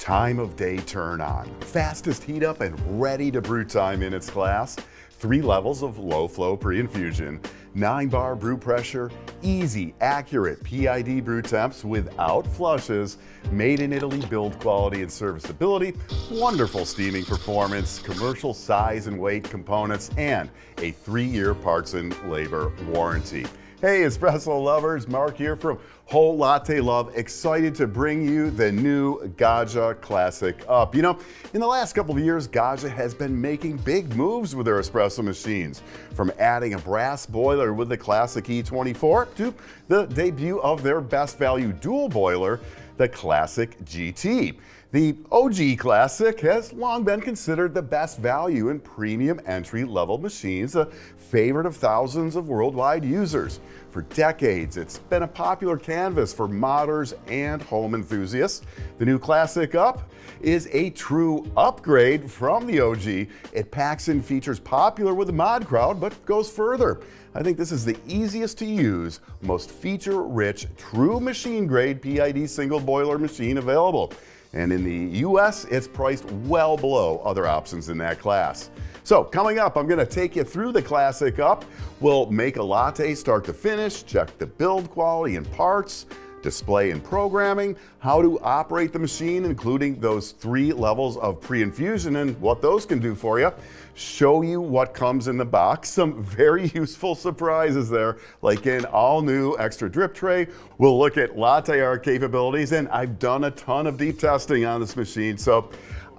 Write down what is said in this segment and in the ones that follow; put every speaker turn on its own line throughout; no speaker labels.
Time of day turn on. Fastest heat up and ready to brew time in its class. 3 levels of low flow pre-infusion. 9-bar brew pressure. Easy, accurate PID brew temps without flushes. Made in Italy build quality and serviceability. Wonderful steaming performance. Commercial size and weight components. And a 3-year parts and labor warranty. Hey, espresso lovers, Marc here from Whole Latte Love, excited to bring you the new Gaggia Classic UP. You know, in the last couple of years, Gaggia has been making big moves with their espresso machines, from adding a brass boiler with the Classic E24 to the debut of their best value dual boiler, the Classic GT. The OG Classic has long been considered the best value in premium entry-level machines, a favorite of thousands of worldwide users. For decades, it's been a popular canvas for modders and home enthusiasts. The new Classic UP is a true upgrade from the OG. It packs in features popular with the mod crowd, but goes further. I think this is the easiest to use, most feature-rich, true machine-grade PID single boiler machine available. And in the US, it's priced well below other options in that class. So coming up, I'm gonna take you through the Classic UP. We'll make a latte start to finish, check the build quality and parts, display and programming, how to operate the machine, including those 3 levels of pre-infusion and what those can do for you. Show you what comes in the box, some very useful surprises there, like an all-new extra drip tray. We'll look at latte art capabilities, and I've done a ton of deep testing on this machine, so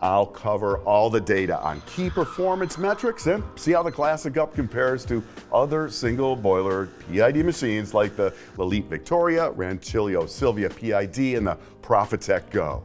I'll cover all the data on key performance metrics and see how the Classic UP compares to other single boiler PID machines like the Lelit Victoria, Rancilio Silvia PID, and the Profitec Go.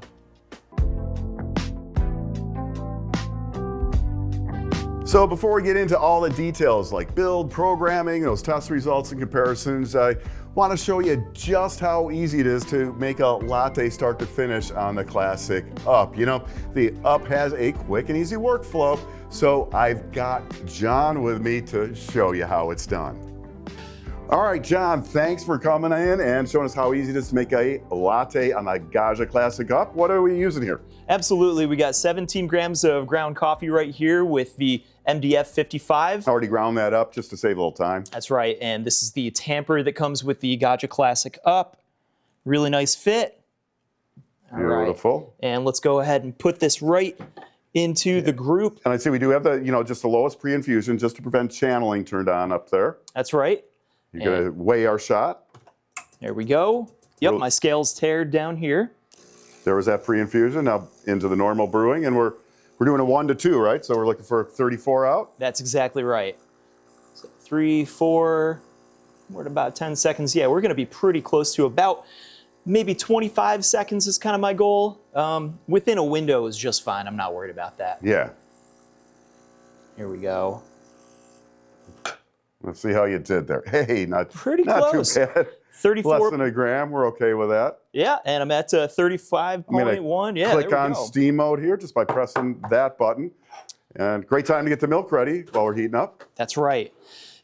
So before we get into all the details like build, programming, those test results and comparisons, I want to show you just how easy it is to make a latte start to finish on the Classic UP. You know, the UP has a quick and easy workflow, so I've got John with me to show you how it's done. All right, John, thanks for coming in and showing us how easy it is to make a latte on the Gaggia Classic UP. What are we using here?
Absolutely, we got 17 grams of ground coffee right here with the MDF 55.
I already ground that up just to save a little time.
That's right, and this is the tamper that comes with the Gaggia Classic UP. Really nice fit.
Beautiful.
All right. And let's go ahead and put this right into the group.
And I see we do have the, just the lowest pre-infusion just to prevent channeling turned on up there.
That's right.
You're gonna weigh our shot.
There we go. Yep, my scale's tared down here.
There was that pre-infusion. Now into the normal brewing, and we're doing a 1 to 2, right? So we're looking for 34 out.
That's exactly right. So 3, 4, we're at about 10 seconds. Yeah, we're gonna be pretty close to about maybe 25 seconds is kind of my goal. Within a window is just fine. I'm not worried about that.
Yeah.
Here we go.
Let's see how you did there. Hey, not too bad.
34.
Less than a gram. We're okay with that.
Yeah, and I'm at 35.1. Yeah,
click on steam mode here just by pressing that button. And great time to get the milk ready while we're heating up.
That's right.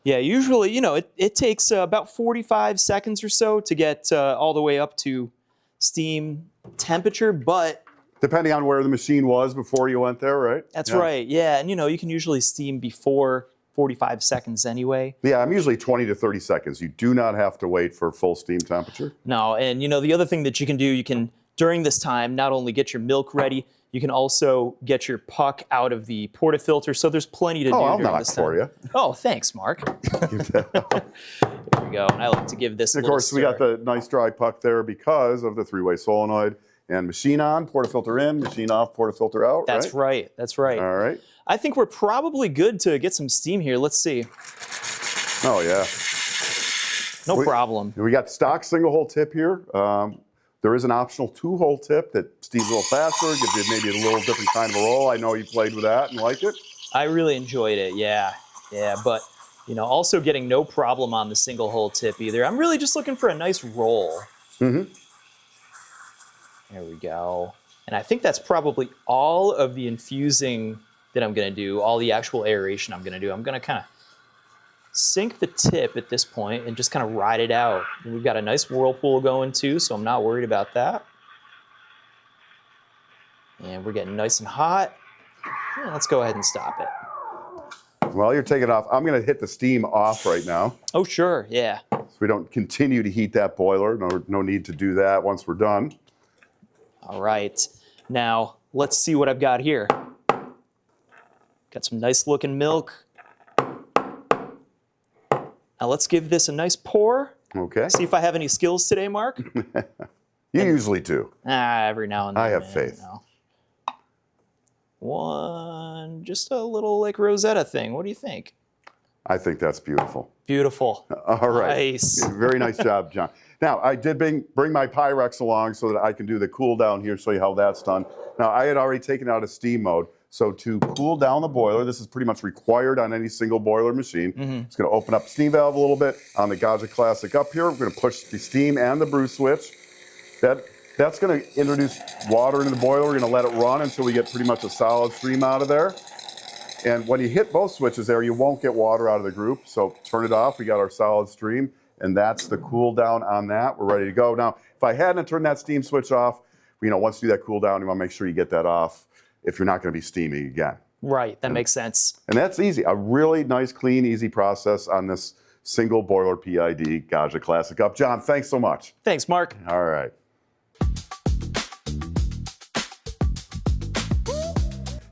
Yeah, usually, it takes about 45 seconds or so to get all the way up to steam temperature, but
depending on where the machine was before you went there, right?
That's right. Yeah, and you can usually steam before 45 seconds anyway.
Yeah, I'm usually 20 to 30 seconds. You do not have to wait for full steam temperature.
No, and the other thing that you can do, you can, during this time, not only get your milk ready, you can also get your puck out of the portafilter. So there's plenty to do
I'll
during
knock
this time.
for you.
Oh, thanks, Mark. There we go. And I like to give this a
little Of course,
stir.
We got the nice dry puck there because of the 3-way solenoid. And machine on, portafilter in, machine off, portafilter out,
That's right. That's right.
All right.
I think we're probably good to get some steam here. Let's see.
Oh, yeah.
No problem.
We got stock single hole tip here. There is an optional 2-hole tip that steams a little faster, gives you maybe a little different kind of a roll. I know you played with that and liked it.
I really enjoyed it, yeah. Yeah, but also getting no problem on the single hole tip either. I'm really just looking for a nice roll.
Mm-hmm.
There we go. And I think that's probably all of the infusing that I'm gonna do, all the actual aeration I'm gonna do. I'm gonna kind of sink the tip at this point and just kind of ride it out. And we've got a nice whirlpool going too, so I'm not worried about that. And we're getting nice and hot. Yeah, let's go ahead and stop it.
While you're taking it off, I'm going to hit the steam off right now.
Oh, sure, yeah.
So we don't continue to heat that boiler. No need to do that once we're done.
All right. Now, let's see what I've got here. Got some nice looking milk. Now let's give this a nice pour.
Okay.
See if I have any skills today, Mark.
You usually do.
Every now and then.
I have
man,
faith.
You know. One, just a little like Rosetta thing. What do you think?
I think that's beautiful.
Beautiful.
All right.
Nice.
Very nice job, John. Now, I did bring my Pyrex along so that I can do the cool down here, show you how that's done. Now, I had already taken out of steam mode. So to cool down the boiler, this is pretty much required on any single boiler machine. It's going to open up the steam valve a little bit on the Gaggia Classic up here. We're going to push the steam and the brew switch. That's going to introduce water into the boiler. We're going to let it run until we get pretty much a solid stream out of there. And when you hit both switches there, you won't get water out of the group. So turn it off. We got our solid stream. And that's the cool down on that. We're ready to go. Now, if I hadn't turned that steam switch off, once you do that cool down, you want to make sure you get that off if you're not going to be steaming again.
Right, that makes sense.
And that's easy. A really nice, clean, easy process on this single boiler PID Gaggia Classic Up. John, thanks so much.
Thanks, Mark.
All right.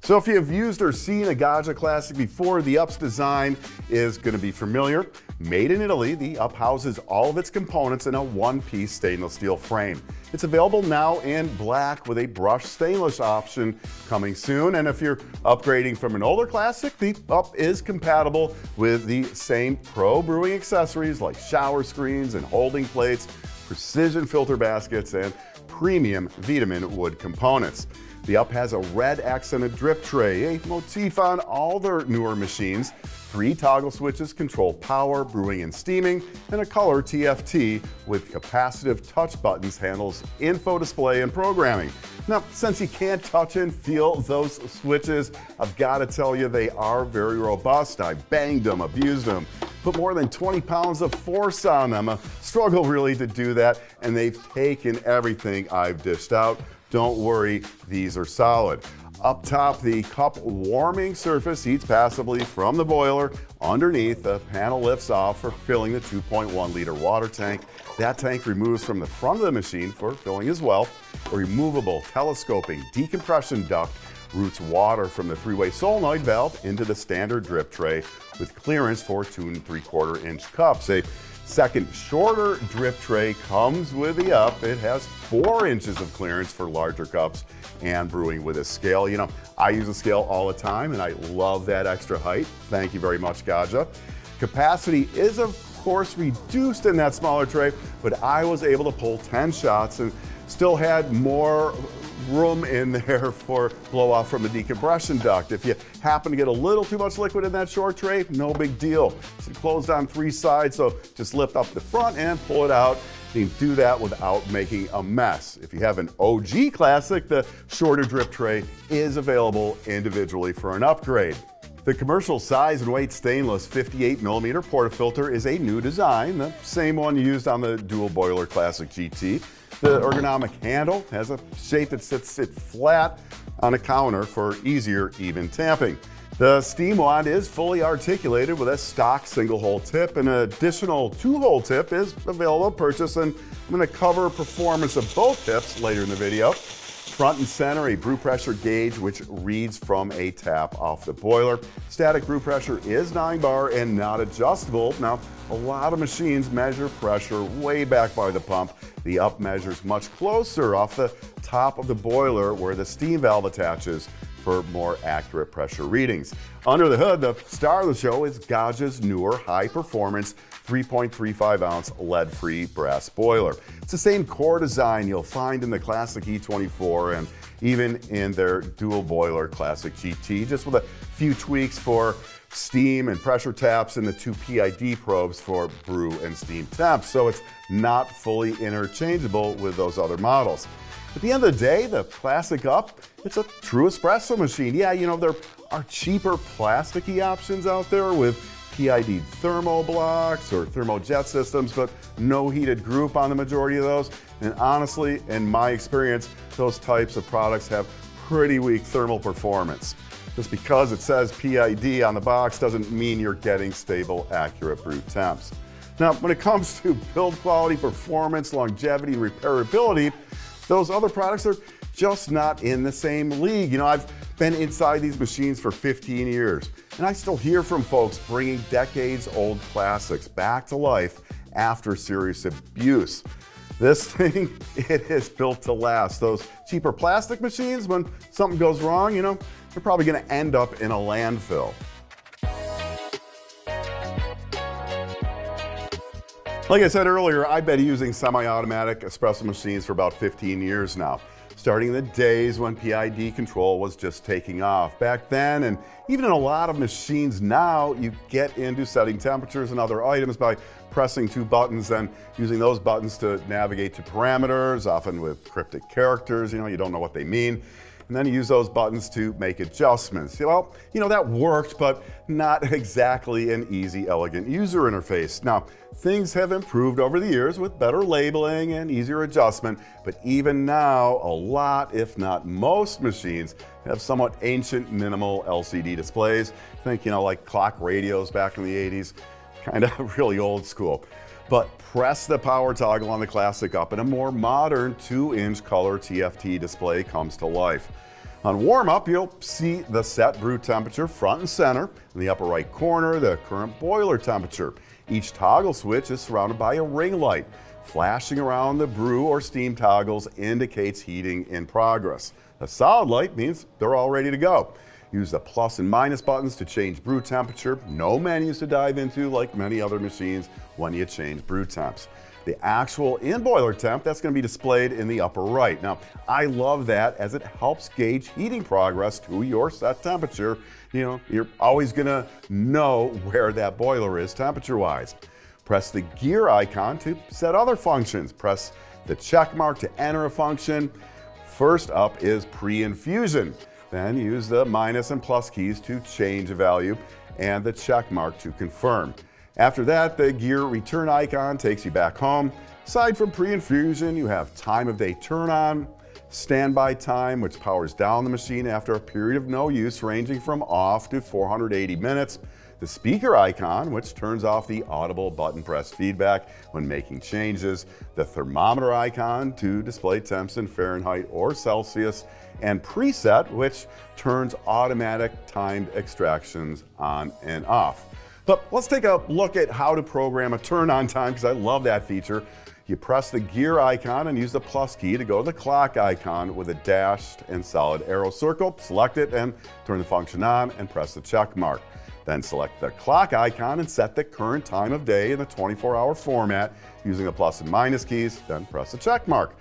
So if you have used or seen a Gaggia Classic before, the Up's design is going to be familiar. Made in Italy, the Up houses all of its components in a one-piece stainless steel frame. It's available now in black with a brushed stainless option coming soon. And if you're upgrading from an older Classic, the Up is compatible with the same pro brewing accessories like shower screens and holding plates, precision filter baskets, and premium vitamin wood components. The Up has a red accented drip tray, a motif on all their newer machines. 3 toggle switches control power, brewing, and steaming, and a color TFT with capacitive touch buttons handles info display and programming. Now, since you can't touch and feel those switches, I've got to tell you they are very robust. I banged them, abused them, put more than 20 pounds of force on them. I struggle really to do that, and they've taken everything I've dished out. Don't worry, these are solid. Up top, the cup warming surface heats passively from the boiler. Underneath, the panel lifts off for filling the 2.1 liter water tank. That tank removes from the front of the machine for filling as well. A removable telescoping decompression duct routes water from the 3-way solenoid valve into the standard drip tray with clearance for 2 3/4 inch cups. A second shorter drip tray comes with the Up. It has 4 inches of clearance for larger cups and brewing with a scale. I use a scale all the time and I love that extra height. Thank you very much, Gaggia. Capacity is of course reduced in that smaller tray, but I was able to pull 10 shots and still had more room in there for blow off from the decompression duct. If you happen to get a little too much liquid in that short tray, no big deal. It's closed on 3 sides, so just lift up the front and pull it out. You can do that without making a mess. If you have an OG Classic, the shorter drip tray is available individually for an upgrade. The commercial size and weight stainless 58mm portafilter is a new design, the same one used on the dual boiler Classic GT. The ergonomic handle has a shape that sits flat on a counter for easier, even tamping. The steam wand is fully articulated with a stock single-hole tip. An additional 2-hole tip is available to purchase, and I'm going to cover performance of both tips later in the video. Front and center, a brew pressure gauge which reads from a tap off the boiler. Static brew pressure is 9 bar and not adjustable. Now, a lot of machines measure pressure way back by the pump. The Up measures much closer off the top of the boiler where the steam valve attaches for more accurate pressure readings. Under the hood, the star of the show is Gaggia's newer high-performance 3.35 ounce lead-free brass boiler. It's the same core design you'll find in the Classic E24 and even in their dual boiler Classic GT, just with a few tweaks for steam and pressure taps and the 2 PID probes for brew and steam temps, so it's not fully interchangeable with those other models. At the end of the day, the Classic Up, it's a true espresso machine. Yeah, there are cheaper plasticky options out there with PID thermo blocks or thermojet systems, but no heated group on the majority of those. And honestly, in my experience, those types of products have pretty weak thermal performance. Just because it says PID on the box doesn't mean you're getting stable, accurate brew temps. Now, when it comes to build quality, performance, longevity, and repairability, those other products are just not in the same league. You know, I've been inside these machines for 15 years, and I still hear from folks bringing decades-old classics back to life after serious abuse. This thing, it is built to last. Those cheaper plastic machines, when something goes wrong, you know, they're probably gonna end up in a landfill. Like I said earlier, I've been using semi-automatic espresso machines for about 15 years now, starting in the days when PID control was just taking off. Back then, and even in a lot of machines now, you get into setting temperatures and other items by pressing two buttons and using those buttons to navigate to parameters, often with cryptic characters, you don't know what they mean. And then you use those buttons to make adjustments. Well, that worked, but not exactly an easy, elegant user interface. Now, things have improved over the years with better labeling and easier adjustment, but even now, a lot, if not most machines have somewhat ancient, minimal LCD displays. Think, like clock radios back in the 80s, kind of really old school. But press the power toggle on the Classic Up and a more modern 2-inch color TFT display comes to life. On warm-up, you'll see the set brew temperature front and center. In the upper right corner, the current boiler temperature. Each toggle switch is surrounded by a ring light. Flashing around the brew or steam toggles indicates heating in progress. A solid light means they're all ready to go. Use the plus and minus buttons to change brew temperature. No menus to dive into like many other machines when you change brew temps. The actual in-boiler temp, that's going to be displayed in the upper right. Now, I love that as it helps gauge heating progress to your set temperature. You're always going to know where that boiler is temperature-wise. Press the gear icon to set other functions. Press the check mark to enter a function. First up is pre-infusion. Then use the minus and plus keys to change a value and the check mark to confirm. After that, the gear return icon takes you back home. Aside from pre-infusion, you have time of day turn on, standby time, which powers down the machine after a period of no use ranging from off to 480 minutes. The speaker icon, which turns off the audible button press feedback when making changes. The thermometer icon to display temps in Fahrenheit or Celsius. And preset, which turns automatic timed extractions on and off. But let's take a look at how to program a turn on time, because I love that feature. You press the gear icon and use the plus key to go to the clock icon with a dashed and solid arrow circle. Select it and turn the function on and press the check mark. Then select the clock icon and set the current time of day in the 24-hour format using the plus and minus keys, then press the check mark.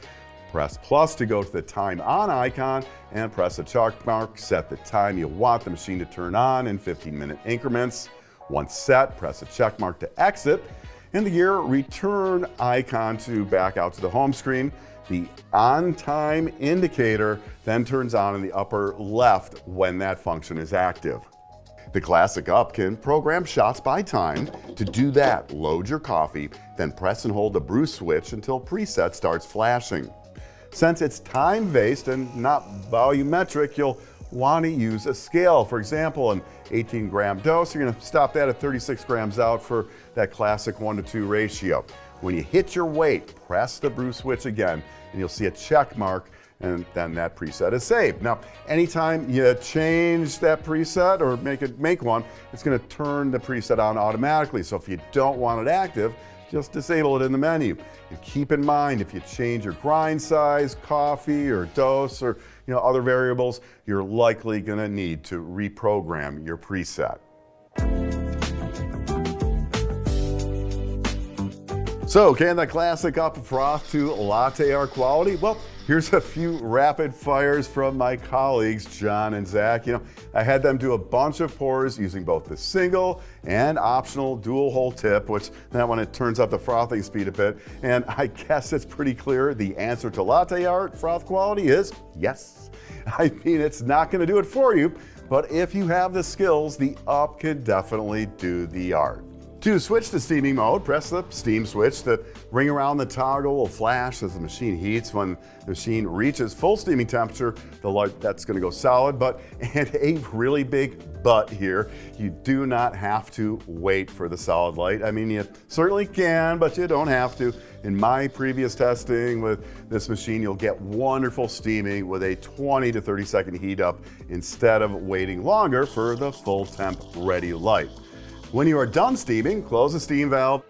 Press plus to go to the time on icon and press the check mark. Set the time you want the machine to turn on in 15-minute increments. Once set, press the check mark to exit, and the gear return icon to back out to the home screen. The on time indicator then turns on in the upper left when that function is active. The Classic Up can program shots by time. To do that, load your coffee, then press and hold the brew switch until preset starts flashing. Since it's time-based and not volumetric, you'll want to use a scale. For example, an 18-gram dose, you're going to stop that at 36 grams out for that classic 1:2 ratio. When you hit your weight, press the brew switch again, and you'll see a check mark, and then that preset is saved. Now, anytime you change that preset or make one, it's going to turn the preset on automatically. So if you don't want it active, just disable it in the menu. And keep in mind, if you change your grind size, coffee, or dose, or other variables, you're likely going to need to reprogram your preset. So, can the Classic Up froth to latte art quality? Well, here's a few rapid fires from my colleagues, John and Zach. I had them do a bunch of pours using both the single and optional dual hole tip, which that one, it turns up the frothing speed a bit. And I guess it's pretty clear the answer to latte art froth quality is yes. I mean, it's not going to do it for you, but if you have the skills, the Up can definitely do the art. To switch to steaming mode, press the steam switch. The ring around the toggle will flash as the machine heats. When the machine reaches full steaming temperature, the light that's going to go solid. And a really big but here, you do not have to wait for the solid light. I mean, you certainly can, but you don't have to. In my previous testing with this machine, you'll get wonderful steaming with a 20 to 30 second heat up instead of waiting longer for the full temp ready light. When you are done steaming, close the steam valve.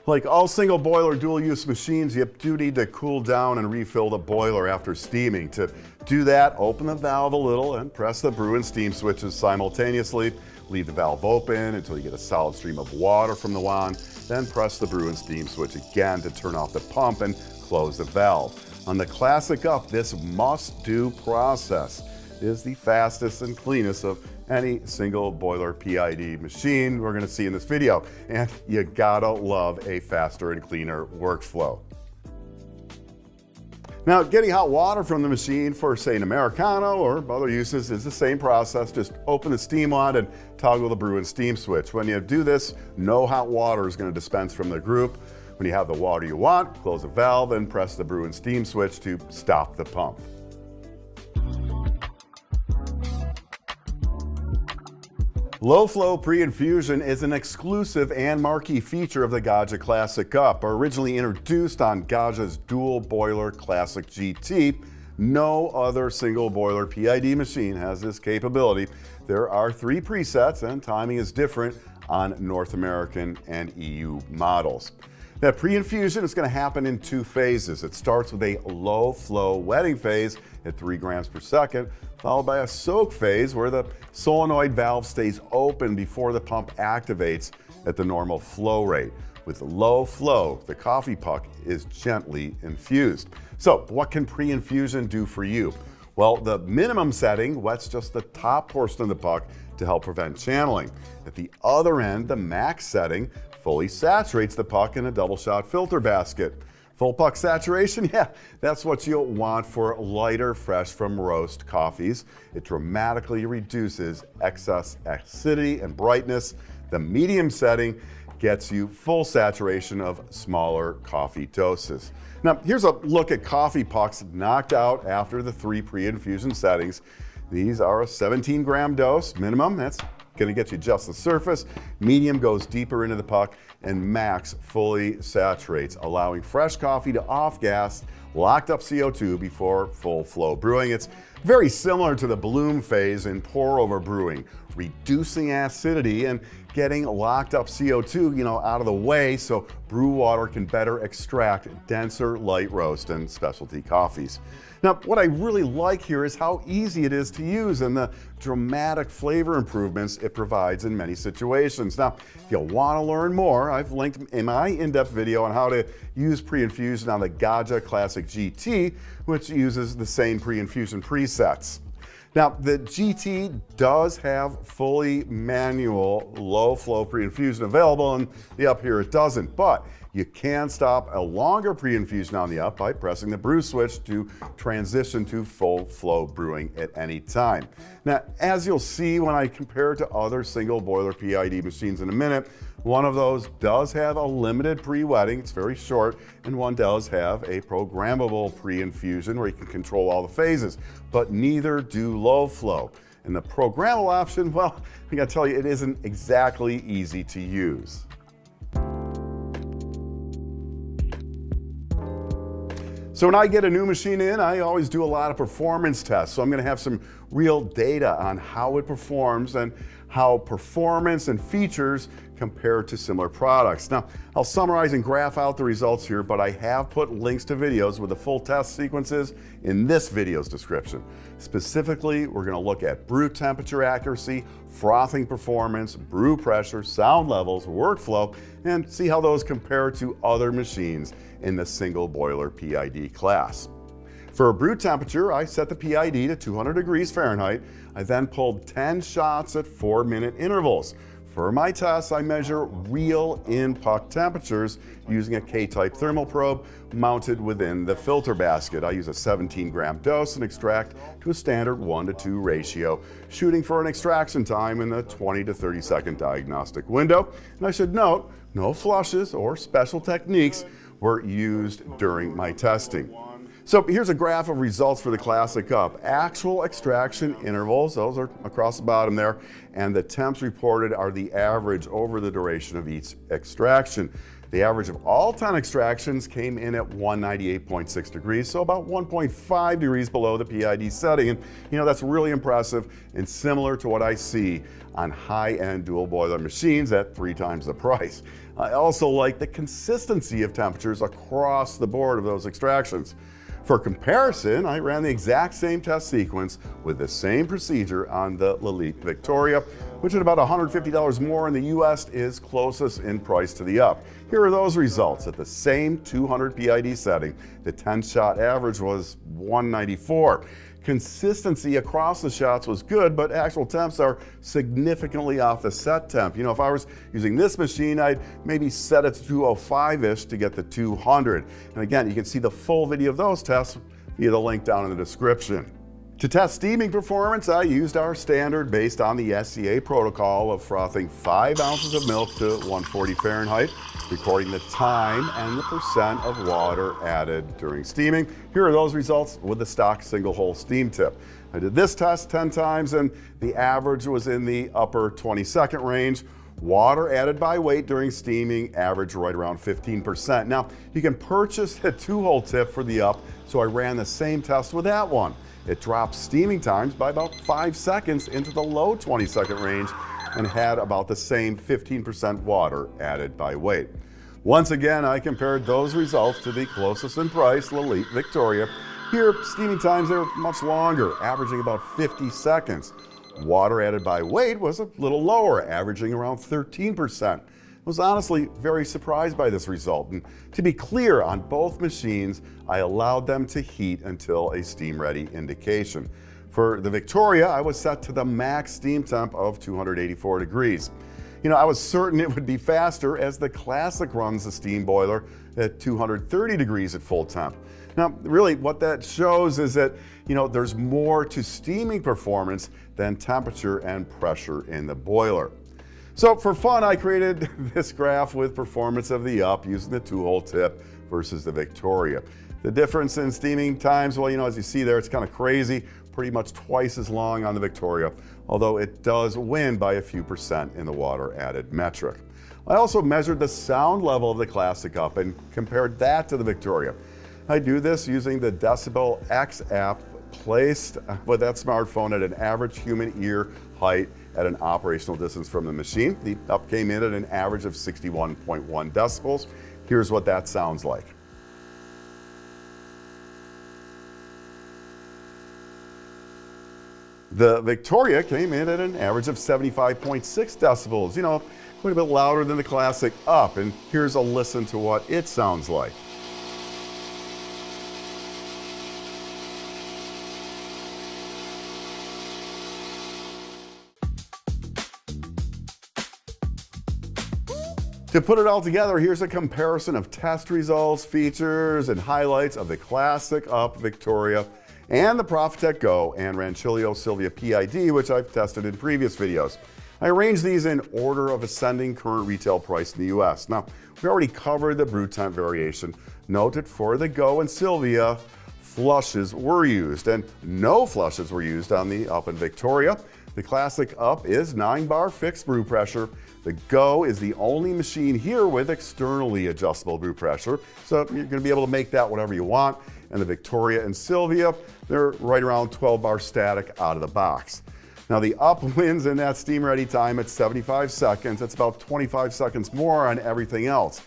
Like all single boiler dual use machines, you do need to cool down and refill the boiler after steaming. To do that, open the valve a little and press the brew and steam switches simultaneously. Leave the valve open until you get a solid stream of water from the wand. Then press the brew and steam switch again to turn off the pump and close the valve. On the Classic UP, this must-do process is the fastest and cleanest of any single boiler PID machine we're going to see in this video. And you gotta love a faster and cleaner workflow. Now, getting hot water from the machine for, say, an Americano or other uses is the same process. Just open the steam wand and toggle the brew and steam switch. When you do this, no hot water is going to dispense from the group. When you have the water you want, close the valve and press the brew and steam switch to stop the pump. Low flow pre-infusion is an exclusive and marquee feature of the Gaggia Classic UP. Originally introduced on Gaggia's dual boiler Classic GT, no other single boiler PID machine has this capability. There are 3 presets and timing is different on North American and EU models. That pre-infusion is going to happen in 2 phases. It starts with a low flow wetting phase at 3 grams per second, followed by a soak phase where the solenoid valve stays open before the pump activates at the normal flow rate. With low flow, the coffee puck is gently infused. So what can pre-infusion do for you? Well, the minimum setting wets just the top portion of the puck to help prevent channeling. At the other end, the max setting fully saturates the puck in a double shot filter basket. Full puck saturation, yeah, that's what you'll want for lighter, fresh from roast coffees. It dramatically reduces excess acidity and brightness. The medium setting gets you full saturation of smaller coffee doses. Now, here's a look at coffee pucks knocked out after the 3 pre-infusion settings. These are a 17 gram dose minimum. That's going to get you just the surface. Medium goes deeper into the puck, and max fully saturates, allowing fresh coffee to off-gas locked up CO2 before full flow brewing. It's very similar to the bloom phase in pour over brewing, reducing acidity and getting locked up CO2, out of the way so brew water can better extract denser light roast and specialty coffees. Now, what I really like here is how easy it is to use and the dramatic flavor improvements it provides in many situations. Now, if you want to learn more, I've linked in my in-depth video on how to use pre-infusion on the Gaggia Classic GT, which uses the same pre-infusion presets. Now, the GT does have fully manual low flow pre-infusion available, and the UP here it doesn't, but you can stop a longer pre-infusion on the UP by pressing the brew switch to transition to full flow brewing at any time. Now, as you'll see when I compare it to other single boiler PID machines in a minute, one of those does have a limited pre-wetting, it's very short, and one does have a programmable pre-infusion where you can control all the phases, but neither do low flow. And the programmable option, well, I gotta tell you, it isn't exactly easy to use. So when I get a new machine in, I always do a lot of performance tests. So I'm going to have some real data on how it performs and how performance and features compare to similar products. Now, I'll summarize and graph out the results here, but I have put links to videos with the full test sequences in this video's description. Specifically, we're going to look at brew temperature accuracy, frothing performance, brew pressure, sound levels, workflow, and see how those compare to other machines in the single boiler PID class. For brew temperature, I set the PID to 200 degrees Fahrenheit. I then pulled 10 shots at 4-minute intervals. For my tests, I measure real in-puck temperatures using a K-type thermal probe mounted within the filter basket. I use a 17-gram dose and extract to a standard 1:2 ratio, shooting for an extraction time in the 20 to 30 second diagnostic window. And I should note, no flushes or special techniques were used during my testing. So here's a graph of results for the Classic UP. Actual extraction intervals, those are across the bottom there, and the temps reported are the average over the duration of each extraction. The average of all 10 extractions came in at 198.6 degrees, so about 1.5 degrees below the PID setting. And that's really impressive and similar to what I see on high-end dual boiler machines at 3 times the price. I also like the consistency of temperatures across the board of those extractions. For comparison, I ran the exact same test sequence with the same procedure on the Lelit Victoria, which at about $150 more in the US is closest in price to the UP. Here are those results. At the same 200 PID setting, the 10-shot average was 194. Consistency across the shots was good, but actual temps are significantly off the set temp. If I was using this machine, I'd maybe set it to 205-ish to get the 200. And again, you can see the full video of those tests via the link down in the description. To test steaming performance, I used our standard based on the SCA protocol of frothing 5 ounces of milk to 140 Fahrenheit, recording the time and the percent of water added during steaming. Here are those results with the stock single hole steam tip. I did this test 10 times and the average was in the upper 20-second range. Water added by weight during steaming averaged right around 15%. Now, you can purchase the 2-hole tip for the UP, so I ran the same test with that one. It dropped steaming times by about 5 seconds into the low 20-second range and had about the same 15% water added by weight. Once again, I compared those results to the closest in price, Lelit Victoria. Here, steaming times are much longer, averaging about 50 seconds. Water added by weight was a little lower, averaging around 13%. I was honestly very surprised by this result. And to be clear, on both machines, I allowed them to heat until a steam ready indication. For the Victoria, I was set to the max steam temp of 284 degrees. I was certain it would be faster as the Classic runs the steam boiler at 230 degrees at full temp. Now, really what that shows is that, there's more to steaming performance than temperature and pressure in the boiler. So for fun, I created this graph with performance of the UP using the 2-hole tip versus the Victoria. The difference in steaming times, well, as you see there, it's kind of crazy, pretty much twice as long on the Victoria, although it does win by a few percent in the water added metric. I also measured the sound level of the Classic UP and compared that to the Victoria. I do this using the Decibel X app placed with that smartphone at an average human ear height at an operational distance from the machine. The UP came in at an average of 61.1 decibels. Here's what that sounds like. The Victoria came in at an average of 75.6 decibels, quite a bit louder than the Classic UP, and here's a listen to what it sounds like. To put it all together, here's a comparison of test results, features, and highlights of the Classic UP Victoria and the Profitec Go and Rancilio Silvia PID, which I've tested in previous videos. I arranged these in order of ascending current retail price in the US. Now, we already covered the brew temp variation. Note that for the Go and Silvia, flushes were used, and no flushes were used on the UP and Victoria. The Classic UP is 9-bar fixed brew pressure. The Go is the only machine here with externally adjustable brew pressure, so you're going to be able to make that whatever you want. And the Victoria and Silvia, they're right around 12-bar static out of the box. Now the UP wins in that steam ready time at 75 seconds. It's about 25 seconds more on everything else.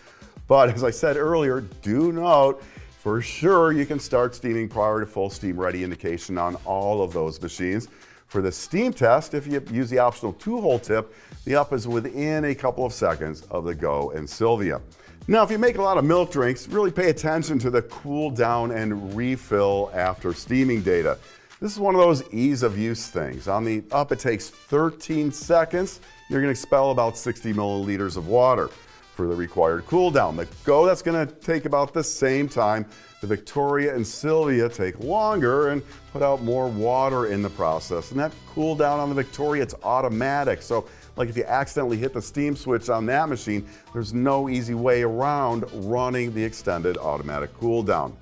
But as I said earlier, do note, for sure you can start steaming prior to full steam ready indication on all of those machines. For the steam test, if you use the optional 2-hole tip, the UP is within a couple of seconds of the Go and Silvia. Now, if you make a lot of milk drinks, really pay attention to the cool down and refill after steaming data. This is one of those ease of use things. On the up, it takes 13 seconds. You're gonna expel about 60 milliliters of water for the required cool down. The go, that's gonna take about the same time. The Victoria and Silvia take longer and put out more water in the process. And that cool down on the Victoria, it's automatic. So like if you accidentally hit the steam switch on that machine, there's no easy way around running the extended automatic cool down.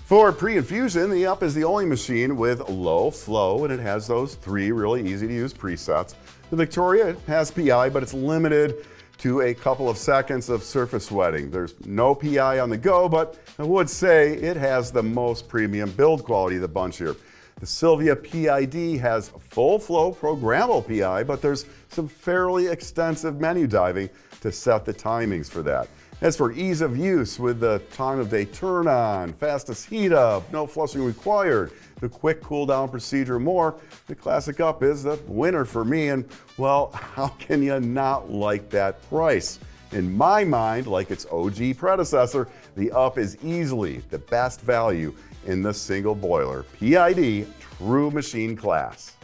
For pre-infusion, the Up is the only machine with low flow, and it has those 3 really easy to use presets. The Victoria has PI, but it's limited to a couple of seconds of surface wetting. There's no PI on the go, but I would say it has the most premium build quality of the bunch here. The Silvia PID has full flow programmable PI, but there's some fairly extensive menu diving to set the timings for that. As for ease of use with the time of day turn on, fastest heat up, no flushing required, the quick cool down procedure and more, the Classic Up is the winner for me. And well, how can you not like that price? In my mind, like its OG predecessor, the Up is easily the best value in the single boiler PID true machine class.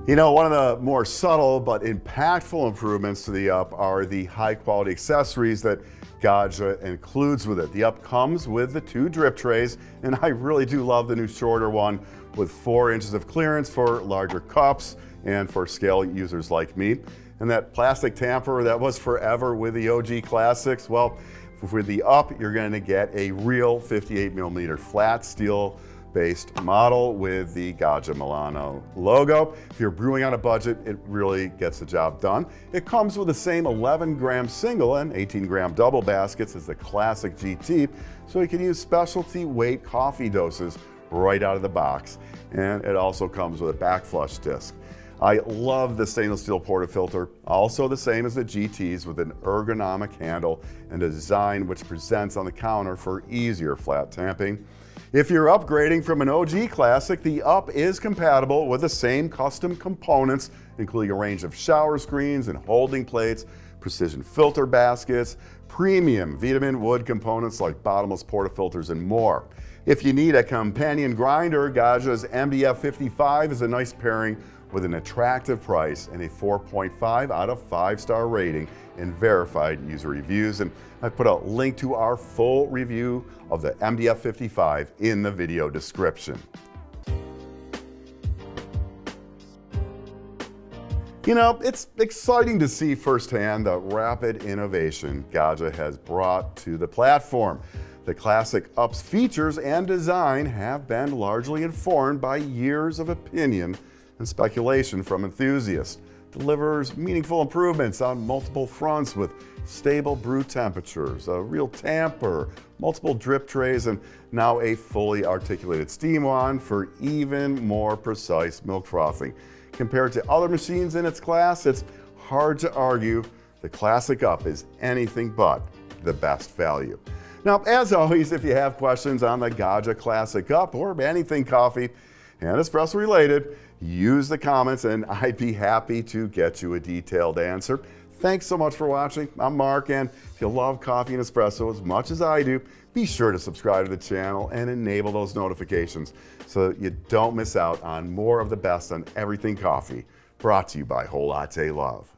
You know, one of the more subtle but impactful improvements to the Up are the high quality accessories that Gaggia includes with it. The Up comes with the 2 drip trays, and I really do love the new shorter one with 4 inches of clearance for larger cups and for scale users like me. And that plastic tamper that was forever with the OG Classics, well, with the Up, you're gonna get a real 58 millimeter flat steel based model with the Gaggia Milano logo. If you're brewing on a budget, it really gets the job done. It comes with the same 11 gram single and 18 gram double baskets as the Classic GT, so you can use specialty weight coffee doses right out of the box. And it also comes with a backflush disc. I love the stainless steel portafilter, also the same as the GTs with an ergonomic handle and a design which presents on the counter for easier flat tamping. If you're upgrading from an OG Classic, the Up is compatible with the same custom components, including a range of shower screens and holding plates, precision filter baskets, premium vitamin wood components like bottomless portafilters, and more. If you need a companion grinder, Gaggia's MDF 55 is a nice pairing with an attractive price and a 4.5 out of 5-star rating in verified user reviews. And I've put a link to our full review of the MDF 55 in the video description. You know, it's exciting to see firsthand the rapid innovation Gaggia has brought to the platform. The Classic Up's features and design have been largely informed by years of opinion and speculation from enthusiasts. Delivers meaningful improvements on multiple fronts with stable brew temperatures, a real tamper, multiple drip trays, and now a fully articulated steam wand for even more precise milk frothing. Compared to other machines in its class, it's hard to argue the Classic Up is anything but the best value. Now, as always, if you have questions on the Gaggia Classic Up or anything coffee and espresso related, use the comments and I'd be happy to get you a detailed answer. Thanks so much for watching. I'm Mark, and if you love coffee and espresso as much as I do, be sure to subscribe to the channel and enable those notifications so that you don't miss out on more of the best on everything coffee, brought to you by Whole Latte Love.